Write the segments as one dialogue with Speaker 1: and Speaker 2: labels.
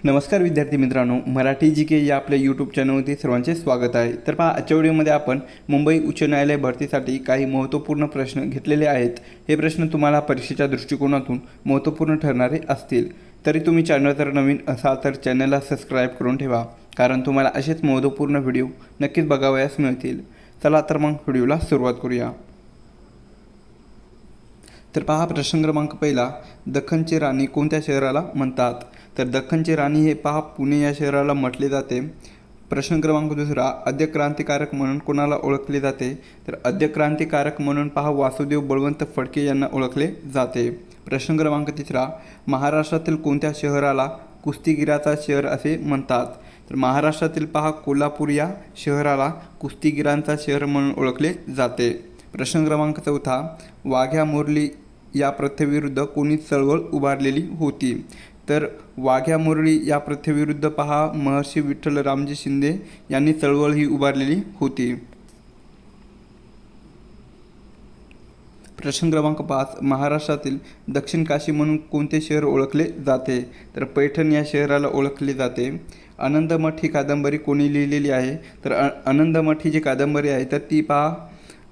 Speaker 1: नमस्कार विद्यार्थी मित्रांनो, मराठी जी के या आपल्या यूट्यूब चॅनलवरती सर्वांचे स्वागत आहे। तर पहा, आजच्या व्हिडिओमध्ये आपण मुंबई उच्च न्यायालय भरतीसाठी काही महत्त्वपूर्ण प्रश्न घेतलेले आहेत। हे प्रश्न तुम्हाला परीक्षेच्या दृष्टिकोनातून महत्त्वपूर्ण ठरणारे असतील। तरी तुम्ही चॅनल जर नवीन असाल तर चॅनलला सबस्क्राईब करून ठेवा, कारण तुम्हाला असेच महत्त्वपूर्ण व्हिडिओ नक्कीच बघावयास मिळतील। चला तर मग व्हिडिओला सुरुवात करूया। तर पहा, प्रश्न क्रमांक पहिला, दख्खनची राणी कोणत्या शहराला म्हणतात? तर दख्खनची राणी हे पहा पुणे या शहराला म्हटले जाते। प्रश्न क्रमांक दुसरा, आद्य क्रांतिकारक म्हणून कोणाला ओळखले जाते? तर आद्य क्रांतिकारक म्हणून पहा वासुदेव बळवंत फडके यांना ओळखले जाते। प्रश्न क्रमांक तिसरा, महाराष्ट्रातील कोणत्या शहराला कुस्तीगिराचा शहर असे म्हणतात? तर महाराष्ट्रातील पहा कोल्हापूर या शहराला कुस्तीगिरांचा शहर म्हणून ओळखले जाते। प्रश्न क्रमांक चौथा, वाघ्या मुरली या प्रथेविरुद्ध कोणी चळवळ उभारलेली होती? तर वाघ्या मुरळी या प्रथेविरुद्ध पहा महर्षी विठ्ठल रामजी शिंदे यांनी चळवळ ही उभारलेली होती। प्रश्न क्रमांक 5, महाराष्ट्रातील दक्षिण काशी म्हणून कोणते शहर ओळखले जाते? तर पैठण या शहराला ओळखले जाते। आनंदमठ ही कादंबरी कोणी लिहिलेली आहे? तर आनंदमठ ही जी कादंबरी आहे तर ती पहा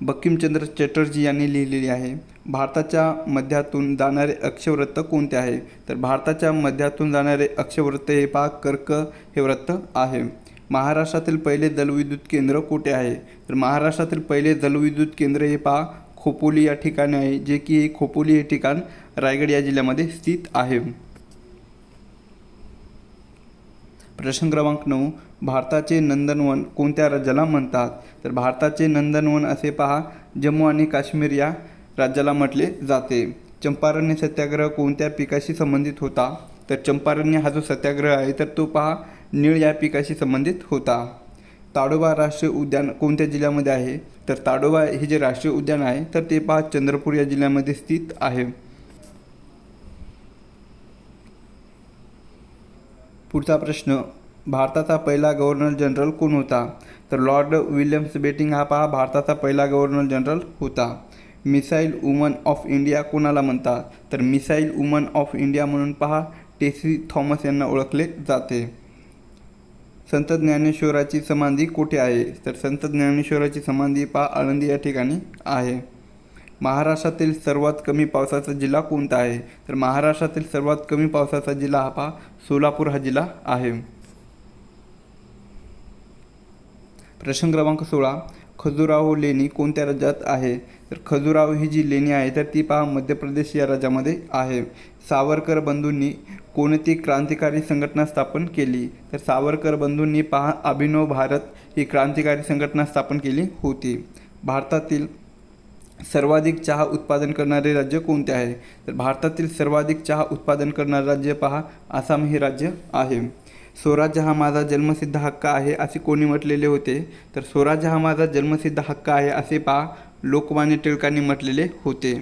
Speaker 1: बंकिमचंद्र चटर्जी यांनी लिहिलेली आहे। भारताच्या मध्यातून जाणारे अक्षव्रत कोणते आहे? तर भारताच्या मध्यातून जाणारे अक्षव्रत हे पहा कर्क हे व्रत आहे। महाराष्ट्रातील पहिले जलविद्युत केंद्र कुठे आहे? तर महाराष्ट्रातील पहिले जलविद्युत केंद्र हे पहा खोपोली या ठिकाणी आहे, जे की खोपोली हे ठिकाण रायगड या जिल्ह्यामध्ये स्थित आहे। प्रश्न क्रमांक 9, भारताचे नंदनवन कोणत्या राज्याला म्हणतात? तर भारताचे नंदनवन असे पहा जम्मू आणि काश्मीर या राज्याला म्हटले जाते। चंपारण्य सत्याग्रह कोणत्या पिकाशी संबंधित होता? तर चंपारण्य हा जो सत्याग्रह आहे तर तो पहा नीळ या पिकाशी संबंधित होता। ताडोबा राष्ट्रीय उद्यान कोणत्या जिल्ह्यामध्ये आहे? तर ताडोबा हे जे राष्ट्रीय उद्यान आहे तर ते पहा चंद्रपूर या जिल्ह्यामध्ये स्थित आहे। पुढचा प्रश्न, भारताचा पहिला गव्हर्नर जनरल कोण होता? तर लॉर्ड विल्यम्स बेटिंग हा पहा भारताचा पहिला गव्हर्नर जनरल होता। मिसाईल वुमन ऑफ इंडिया कोणाला म्हणतात? तर मिसाईल वुमन ऑफ इंडिया म्हणून पहा टेसी थॉमस यांना ओळखले जाते। संत ज्ञानेश्वराची समाधी कुठे आहे? तर संत ज्ञानेश्वराची समाधी पहा आळंदी या ठिकाणी आहे। महाराष्ट्रातील सर्वात कमी पावसाचा जिल्हा कोणता आहे? तर महाराष्ट्रातील सर्वात कमी पावसाचा जिल्हा हा पहा सोलापूर हा जिल्हा आहे। प्रश्न क्रमांक 16, खजुराहो लेणी कोणत्या राज्यात आहे? तर खजुराहो ही जी लेणी आहे तर ती पहा मध्य प्रदेश या राज्यामध्ये आहे। सावरकर बंधूंनी कोणती क्रांतिकारी संघटना स्थापन केली? तर सावरकर बंधूंनी पहा अभिनव भारत ही क्रांतिकारी संघटना स्थापन केली होती। भारतातील सर्वाधिक चहा उत्पादन करणारे राज्य कोणते आहे? तर भारतातील सर्वाधिक चहा उत्पादन करणारे राज्य पहा आसाम हे राज्य आहे। स्वराज्य हा माझा जन्मसिद्ध हक्क आहे असे कोणी म्हटलेले होते? तर स्वराज्य हा माझा जन्मसिद्ध हक्क आहे असे पहा लोकमान्य टिळकांनी म्हटलेले होते।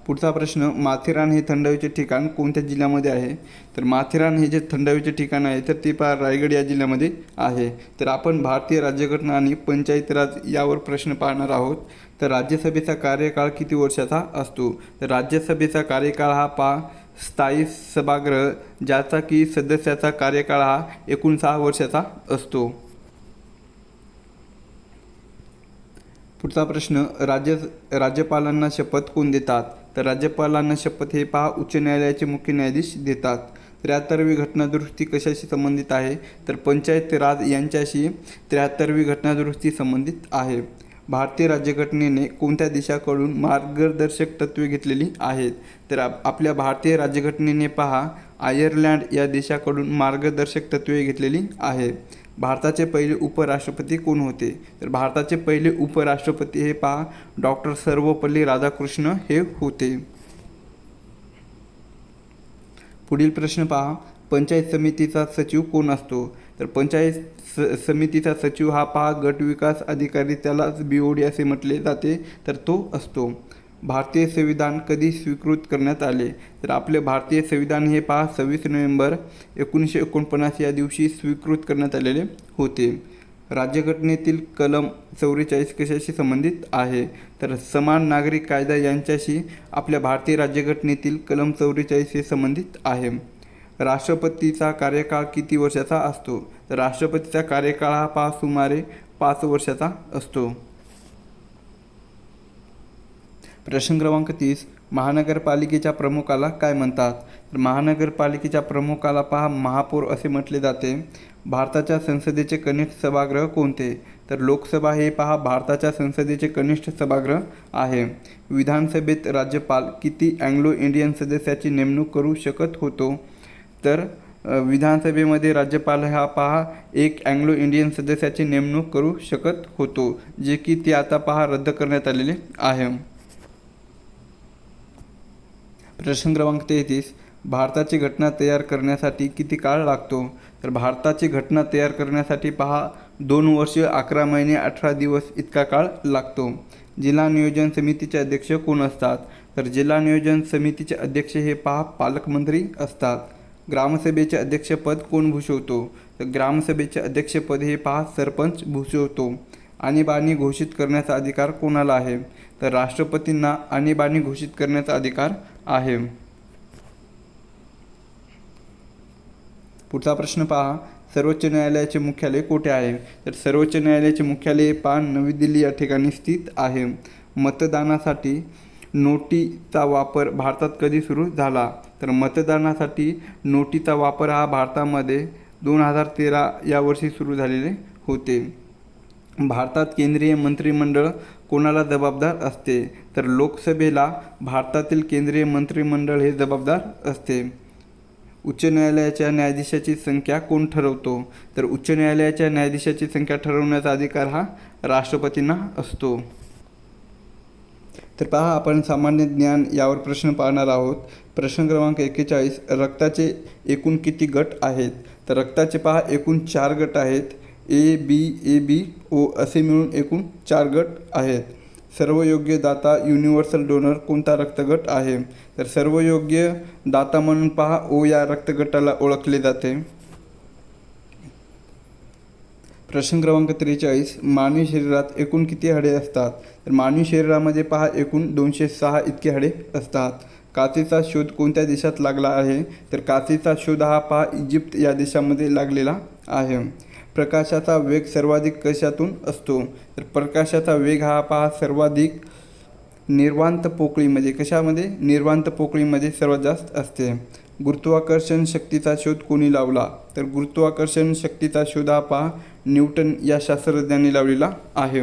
Speaker 1: पुढचा प्रश्न, माथेरान हे थंड हवेचे ठिकाण कोणत्या जिल्ह्यामध्ये आहे? तर माथेरान हे जे थंड हवेचे ठिकाण आहे तर ते पहा रायगड या जिल्ह्यामध्ये आहे। तर आपण भारतीय राज्यघटना आणि पंचायत राज यावर प्रश्न पाहणार आहोत। तर राज्यसभेचा कार्यकाळ किती वर्षाचा असतो? तर राज्यसभेचा कार्यकाळ हा पहा स्थायी सभागृह ज्याचा की सदस्याचा कार्यकाळ हा एकूण 6 वर्षाचा असतो। पुढचा प्रश्न, राज्यपालांना शपथ कोण देतात? तर राज्यपालांना शपथ हे पहा उच्च न्यायालयाचे मुख्य न्यायाधीश देतात। 73वी घटनादुरुस्ती कशाशी संबंधित आहे? तर पंचायत राज यांच्याशी 73वी घटनादुरुस्ती संबंधित आहे। भारतीय राज्यघटनेने कोणत्या देशाकडून मार्गदर्शक तत्त्वे घेतलेली आहेत? तर आपल्या भारतीय राज्यघटनेने पहा आयर्लंड या देशाकडून मार्गदर्शक तत्त्वे घेतलेली आहेत। भारताचे पहिले उपराष्ट्रपती कोण होते? तर भारताचे पहिले उपराष्ट्रपती हे पहा डॉक्टर सर्वपल्ली राधाकृष्ण हे होते। पुढील प्रश्न पहा, पंचायत समितीचा सचिव कोण असतो? तर पंचायत समितीचा सचिव हा पहा गट विकास अधिकारी, त्यालाच BOD असे म्हटले जाते, तर तो असतो। भारतीय संविधान कधी स्वीकृत करण्यात आले? तर आपले भारतीय संविधान हे पहा 26 नोव्हेंबर 1949 या दिवशी स्वीकृत करण्यात आलेले होते। राज्यघटनेतील कलम 44 कशाशी संबंधित आहे? तर समान नागरिक कायदा यांच्याशी आपल्या भारतीय राज्यघटनेतील कलम 44 हे संबंधित आहे. राष्ट्रपतीचा कार्यकाळ किती वर्षाचा असतो? तर राष्ट्रपतीचा कार्यकाळ हा सुमारे 5 वर्षाचा असतो. प्रश्न क्रमांक 30. महानगरपालिकेच्या प्रमुखाला काय म्हणतात? तर महानगरपालिकेच्या प्रमुखाला महापौर असे म्हटले जाते. भारताच्या संसदेचे कनिष्ठ सभागृह कोणते? तर लोकसभा हे भारताच्या संसदेचे कनिष्ठ सभागृह आहे. विधानसभेत राज्यपाल किती अँग्लो इंडियन सदस्याची नेमणूक करू शकत होतो? तर विधानसभेमध्ये राज्यपाल हा एक अँग्लो इंडियन सदस्याची नेमणूक करू शकत होतो, जे की ते आता रद्द करण्यात आलेले आहे. प्रश्न क्रमांक 33. भारताची घटना तयार करण्यासाठी किती काळ लागतो? तर भारताची घटना तयार करण्यासाठी 2 वर्ष 11 महिने 18 दिवस इतका काळ लागतो. जिल्हा नियोजन समितीचे अध्यक्ष कोण असतात? तर जिल्हा नियोजन समितीचे अध्यक्ष हे पालकमंत्री असतात. ग्रामसभेचे अध्यक्षपद कोण भूषवतो? तर ग्रामसभेचे अध्यक्षपद हे सरपंच भूषवतो. आणीबाणी घोषित करण्याचा अधिकार कोणाला आहे? तर राष्ट्रपतींना आणीबाणी घोषित करण्याचा अधिकार आहे. पुढचा प्रश्न सर्वोच्च न्यायालयाचे मुख्यालय कोठे आहे? तर सर्वोच्च न्यायालयाचे मुख्यालय नवी दिल्ली या ठिकाणी स्थित आहे. मतदानासाठी नोटीचा वापर भारतात कधी सुरू झाला? तर मतदानासाठी नोटीचा वापर भारतामध्ये 2013 या वर्षी सुरू झालेले होते. भारतात केंद्रीय मंत्रिमंडळ कोणाला जबाबदार असते? तर लोकसभेला भारतातील केंद्रीय मंत्रिमंडळ हे जबाबदार असते. उच्च न्यायालयाच्या न्यायाधीशाची संख्या कोण ठरवतो? तर उच्च न्यायालयाच्या न्यायाधीशाची संख्या ठरवण्याचा अधिकार राष्ट्रपतींना असतो. तर आपण सामान्य ज्ञान यावर प्रश्न पाहणार आहोत. प्रश्न क्रमांक 41. रक्ताचे एकूण किती गट आहेत? तर रक्ताचे एकूण 4 गट आहेत. A, O असे मिळून एकूण 4 गट आहेत. सर्वयोग्य दाता युनिव्हर्सल डोनर कोणता रक्तगट आहे? तर सर्वयोग्य दाता म्हणून O या रक्तगटाला ओळखले जाते. प्रश्न क्रमांक 43. मानवी शरीरात एकूण किती हाडे असतात? तर मानवी शरीरामध्ये एकूण 206 इतके हाडे असतात. काचेचा शोध कोणत्या देशात लागला आहे? तर काचेचा शोध इजिप्त या देशामध्ये लागलेला आहे. प्रकाशाचा वेग सर्वाधिक कशातून असतो? तर प्रकाशाचा वेग सर्वाधिक निर्वांत पोकळीमध्ये. कशामध्ये? निर्वांत पोकळीमध्ये सर्वात जास्त असते. गुरुत्वाकर्षण शक्तीचा शोध कोणी लावला? तर गुरुत्वाकर्षण शक्तीचा शोध न्यूटन या शास्त्रज्ञांनी लावलेला आहे.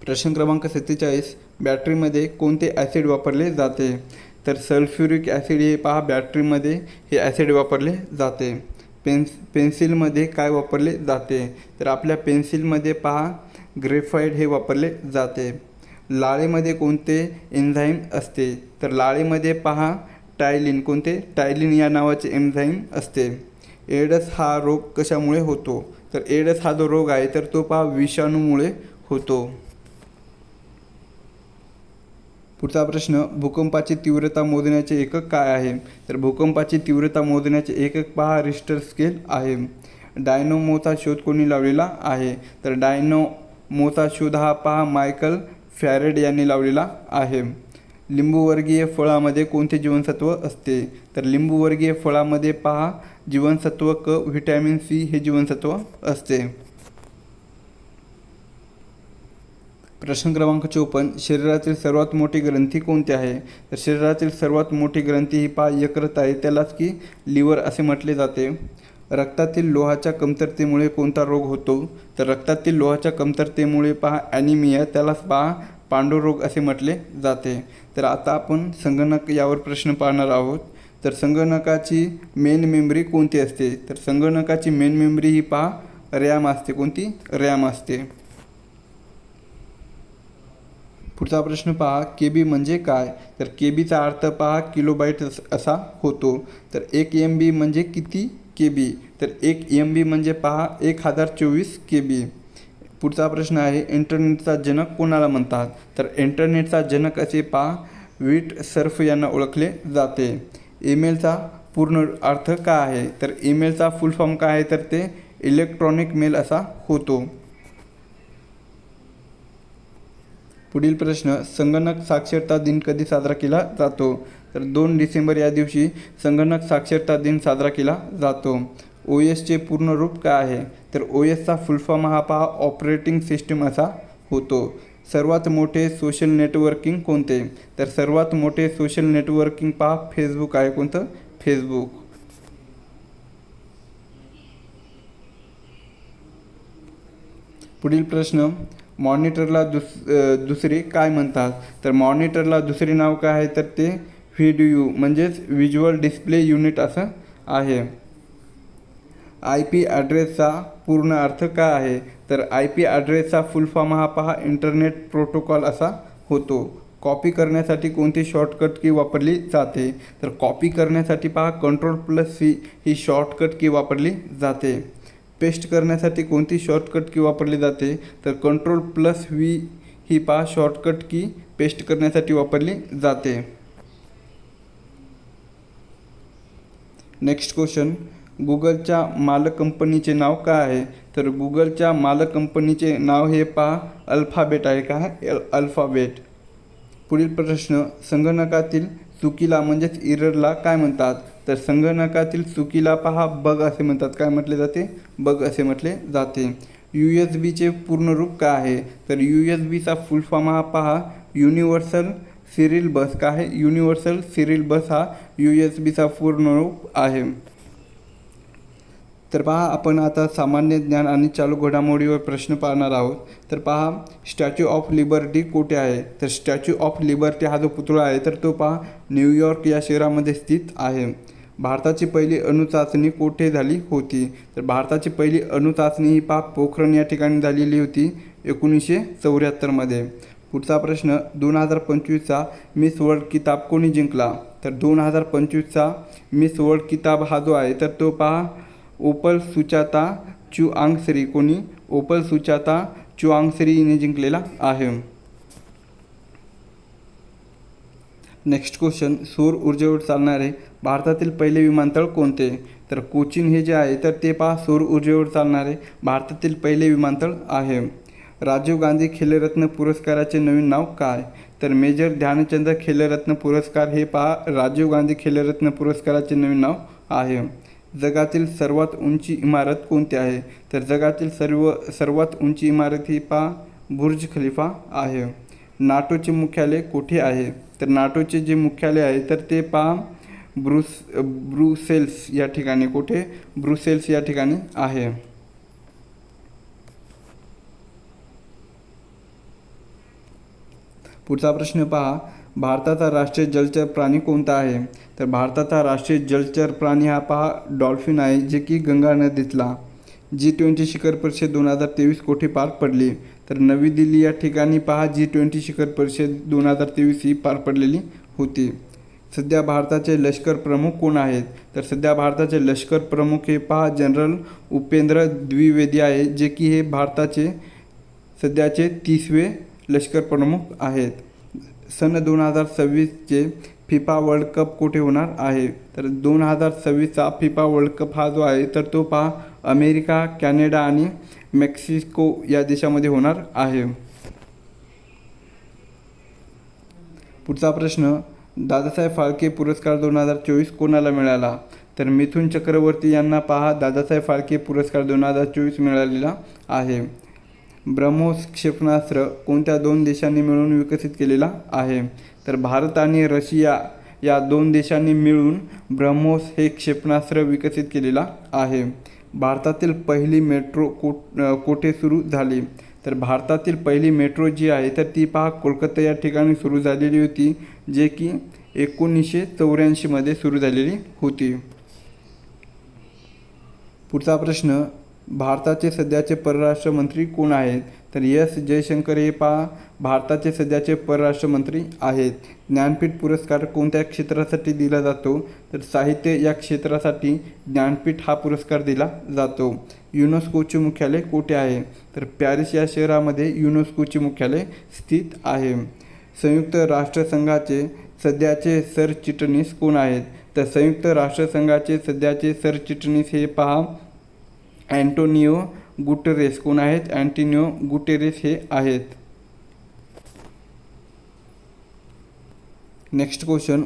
Speaker 1: प्रश्न क्रमांक 47. बॅटरीमध्ये कोणते ॲसिड वापरले जाते? तर सल्फ्युरिक ॲसिड हे बॅटरीमध्ये हे ॲसिड वापरले जाते. पेन्सिलमध्ये काय वापरले जाते? तर आपल्या पेन्सिलमध्ये ग्रेफाईट हे वापरले जाते. लाळेमध्ये कोणते एन्झाईम असते? तर लाळेमध्ये टायलिन. कोणते? टायलिन या नावाचे एन्झाईम असते. एड्स हा रोग कशामुळे होतो? तर एड्स हा जो रोग आहे तर तो विषाणूमुळे होतो. पुढचा प्रश्न. भूकंपाची तीव्रता मोजण्याचे एकक काय आहे? तर भूकंपाची तीव्रता मोजण्याचे एकक रिश्टर स्केल आहे. डायनोमोचा शोध कोणी लावलेला आहे? तर डायनोमोचा शोध मायकल फॅरेड यांनी लावलेला आहे. लिंबूवर्गीय फळामध्ये कोणते जीवनसत्व असते? तर लिंबूवर्गीय फळामध्ये जीवनसत्व क, व्हिटॅमिन C हे जीवनसत्व असते. प्रश्न क्रमांक 54. शरीरातील सर्वात मोठी ग्रंथी कोणती आहे? तर शरीरातील सर्वात मोठी ग्रंथी ही यकृत आहे. त्यालाच की लिव्हर असे म्हटले जाते. रक्तातील लोहाच्या कमतरतेमुळे कोणता रोग होतो? तर रक्तातील लोहाच्या कमतरतेमुळे ॲनिमिया, त्यालाच पांडुरोग असे म्हटले जाते. तर आता आपण संगणक यावर प्रश्न पाहणार आहोत. तर संगणकाची मेन मेमरी कोणती असते? तर संगणकाची मेन मेमरी ही रॅम असते. कोणती? रॅम असते. पुढचा प्रश्न KB म्हणजे काय? तर KBचा अर्थ किलोबाईट असा होतो. तर 1 MB म्हणजे किती KB? तर 1 MB म्हणजे 1024 KB. पुढचा प्रश्न आहे. इंटरनेटचा जनक कोणाला म्हणतात? तर इंटरनेटचा जनक असे विट सर्फ यांना ओळखले जाते. ईमेलचा पूर्ण अर्थ काय आहे? तर ईमेलचा फुल फॉर्म काय आहे? तर ते इलेक्ट्रॉनिक मेल असा होतो. पुढील प्रश्न, संगणक साक्षरता दिन कधी साजरा केला जातो? तर 2 डिसेंबर या दिवशी संगणक साक्षरता दिन साजरा केला जातो. OSचे पूर्ण रूप काय आहे? तर OSचा फुल फॉर्म हा पहा ऑपरेटिंग सिस्टीम असा होतो. सर्वात मोठे सोशल नेटवर्किंग कोणते? तर सर्वात मोठे सोशल नेटवर्किंग पहा फेसबुक आहे. कोणतं? फेसबुक. पुढील प्रश्न, मॉनिटरला दुसरे काय म्हणतात? तर मॉनिटरला दुसरे नाव काय आहे? तर ते VDU म्हणजेच व्हिज्युअल डिस्प्ले युनिट असं आहे. IP ॲड्रेसचा पूर्ण अर्थ काय आहे? तर IP ॲड्रेसचा फुल फॉर्म हा पहा इंटरनेट प्रोटोकॉल असा होतो. कॉपी करण्यासाठी कोणती शॉर्टकट की वापरली जाते? तर कॉपी करण्यासाठी पहा Ctrl+C ही शॉर्टकट की वापरली जाते. पेस्ट करण्यासाठी कोणती शॉर्टकट की वापरली जाते? तर Ctrl+V ही पहा शॉर्टकट की पेस्ट करण्यासाठी वापरली जाते. नेक्स्ट क्वेश्चन, गुगलच्या मालक कंपनीचे नाव काय आहे? तर गुगलच्या मालक कंपनीचे नाव हे पहा अल्फाबेट आहे. काय? अल्फाबेट. पुढील प्रश्न, संगणकातील चुकीला म्हणजेच इररला काय म्हणतात? तर संगणकातील चुकीला पहा बग असे म्हणतात. काय म्हटले जाते? बग असे म्हटले जाते. USBचे पूर्ण रूप काय आहे? तर USBचा फुल फॉर्म हा पहा युनिव्हर्सल सिरियल बस. काय आहे? युनिव्हर्सल सिरियल बस हा USBचा पूर्ण रूप आहे. तर पहा आपण आता सामान्य ज्ञान आणि चालू घडामोडीवर प्रश्न पाहणार आहोत. तर पहा स्टॅच्यू ऑफ लिबर्टी कुठे आहे? तर स्टॅच्यू ऑफ लिबर्टी हा जो पुतळा आहे तर तो पहा न्यूयॉर्क या शहरामध्ये स्थित आहे. भारताची पहिली अणुचाचणी कुठे झाली होती? तर भारताची पहिली अणुचाचणी ही पहा पोखरण या ठिकाणी झालेली होती 1974 मध्ये. पुढचा प्रश्न, 2025चा मिस वर्ल्ड किताब कोणी जिंकला? तर 2025चा मिस वर्ल्ड किताब हा जो आहे तर तो पहा ओपल सुचाता चुआंगश्री. कोणी? ओपल सुचाता चुआंगश्री हिने जिंकलेला आहे. नेक्स्ट क्वेश्चन, सौर ऊर्जेवर चालणारे भारतातील पहिले विमानतळ कोणते? तर कोचीन हे जे आहे तर ते पहा सौर ऊर्जेवर चालणारे भारतातील पहिले विमानतळ आहे. राजीव गांधी खेलरत्न पुरस्काराचे नवीन नाव काय? तर मेजर ध्यानचंद खेलरत्न पुरस्कार हे पहा राजीव गांधी खेलरत्न पुरस्काराचे नवीन नाव आहे. जगातील सर्वात उंची इमारत कोणती आहे? तर जगातील सर्वात उंची इमारत ही पहा बुर्ज खलिफा आहे. नाटोचे मुख्यालय कुठे आहे? तर नाटोचे जे मुख्यालय आहे तर ते पहा ब्रुसेल्स या ठिकाणी. कुठे? ब्रुसेल्स या ठिकाणी आहे. पुढचा प्रश्न पहा, भारताचा राष्ट्रीय जलचर प्राणी कोणता आहे? तर भारताचा राष्ट्रीय जलचर प्राणी हा पहा डॉल्फिन आहे, जे की गंगा नदीतला. G20 शिखर परिषद 2023 कोठे पार पडली? तर नवी दिल्ली या ठिकाणी पहा G20 शिखर परिषद 2023 ही पार पडलेली होती. सध्या भारताचे लष्कर प्रमुख कोण आहेत? तर सध्या भारताचे लष्कर प्रमुख हे पहा जनरल उपेंद्र द्विवेदी आहे, जे की हे भारताचे सध्याचे 30वे लष्कर प्रमुख आहेत. सन 2026चे फिफा वर्ल्ड कप कुठे होणार आहे? तर 2026चा फिफा वर्ल्ड कप हा जो आहे तर तो पहा अमेरिका, कॅनडा आणि मेक्सिको या देशामध्ये होणार आहे. पुढचा प्रश्न, दादासाहेब फाळके पुरस्कार 2024 कोणाला मिळाला? तर मिथुन चक्रवर्ती यांना पहा दादासाहेब फाळके पुरस्कार 2024 मिळालेला आहे. ब्रह्मोस क्षेपणास्त्र कोणत्या 2 देशांनी मिळून विकसित केलेला आहे? तर भारत आणि रशिया या 2 देशांनी मिळून ब्रह्मोस हे क्षेपणास्त्र विकसित केलेला आहे. भारतातील पहिली मेट्रो कोठे सुरू झाली? तर भारतातील पहिली मेट्रो जी आहे तर ती पहा कोलकाता या ठिकाणी सुरू झालेली होती, जे की 1984 मध्ये सुरू झालेली होती. पुढचा प्रश्न, भारताचे सध्याचे परराष्ट्र मंत्री कोण आहेत? तर S जयशंकर हे पहा भारताचे सध्याचे परराष्ट्र मंत्री आहेत. ज्ञानपीठ पुरस्कार कोणत्या क्षेत्रासाठी दिला जातो? तर साहित्य या क्षेत्रासाठी ज्ञानपीठ हा पुरस्कार दिला जातो. युनेस्कोचे मुख्यालय कुठे आहे? तर पॅरिस या शहरामध्ये युनेस्कोचे मुख्यालय स्थित आहे. संयुक्त राष्ट्रसंघाचे सध्याचे सरचिटणीस कोण आहेत? तर संयुक्त राष्ट्रसंघाचे सध्याचे सरचिटणीस हे पहा अँटोनियो गुटेरेस. कोण आहेत? अँटोनियो गुटेरेस हे आहेत. नेक्स्ट क्वेश्चन,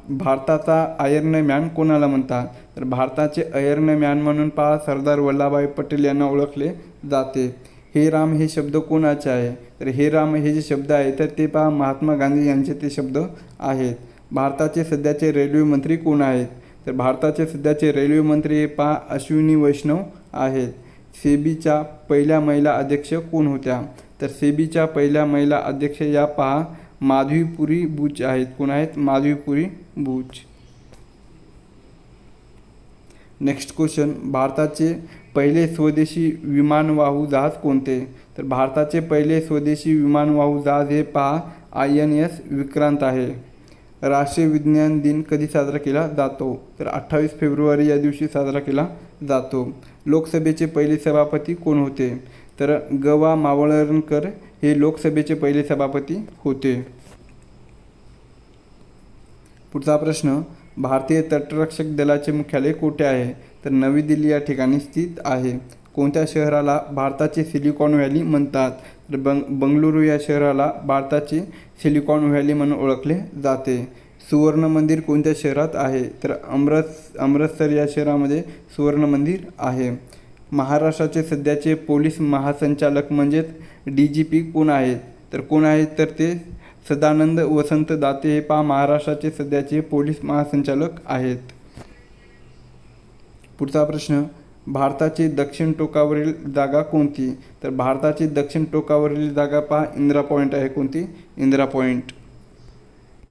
Speaker 1: भारताचा आयर्न मॅन कोणाला म्हणतात? तर भारताचे आयर्न मॅन म्हणून पहा सरदार वल्लभभाई पटेल यांना ओळखले जाते. हे राम हे शब्द कोणाचे आहे? तर हे राम हे जे शब्द आहे तर ते पहा महात्मा गांधी यांचे ते शब्द आहेत. भारताचे सध्याचे रेल्वे मंत्री कोण आहेत? तर भारताचे सध्याचे रेल्वे मंत्री हे पहा अश्विनी वैष्णव आहेत. सेबीच्या पहिल्या महिला अध्यक्ष कोण होत्या? तर सेबीच्या पहिल्या महिला अध्यक्ष या पहा माधवीपुरी बुच आहेत. कोण आहेत? माधवीपुरी बुच. नेक्स्ट क्वेश्चन, भारताचे पहिले स्वदेशी विमानवाहू जहाज कोणते? तर भारताचे पहिले स्वदेशी विमानवाहू जहाज हे पहा INS विक्रांत आहे. राष्ट्रीय विज्ञान दिन कधी साजरा केला जातो? तर 28 फेब्रुवारी या दिवशी साजरा केला जातो. लोकसभेचे पहिले सभापती कोण होते? तर ग. मावळणकर हे लोकसभेचे पहिले सभापती होते. पुढचा प्रश्न, भारतीय तटरक्षक दलाचे मुख्यालय कुठे आहे? तर नवी दिल्ली या ठिकाणी स्थित आहे. कोणत्या शहराला भारताचे सिलिकॉन व्हॅली म्हणतात? तर बंगळुरू या शहराला भारताचे सिलिकॉन व्हॅली म्हणून ओळखले जाते. सुवर्ण मंदिर कोणत्या शहरात आहे? तर अमृतसर या शहरामध्ये सुवर्ण मंदिर आहे. महाराष्ट्राचे सध्याचे पोलीस महासंचालक म्हणजेच DGP कोण आहेत? तर कोण आहेत? तर ते सदानंद वसंत दाते हे पहा महाराष्ट्राचे सध्याचे पोलीस महासंचालक आहेत. पुढचा प्रश्न, भारताची दक्षिण टोकावरील जागा कोणती? तर भारताची दक्षिण टोकावरील जागा पहा इंदिरा पॉईंट आहे. कोणती? इंदिरा पॉईंट.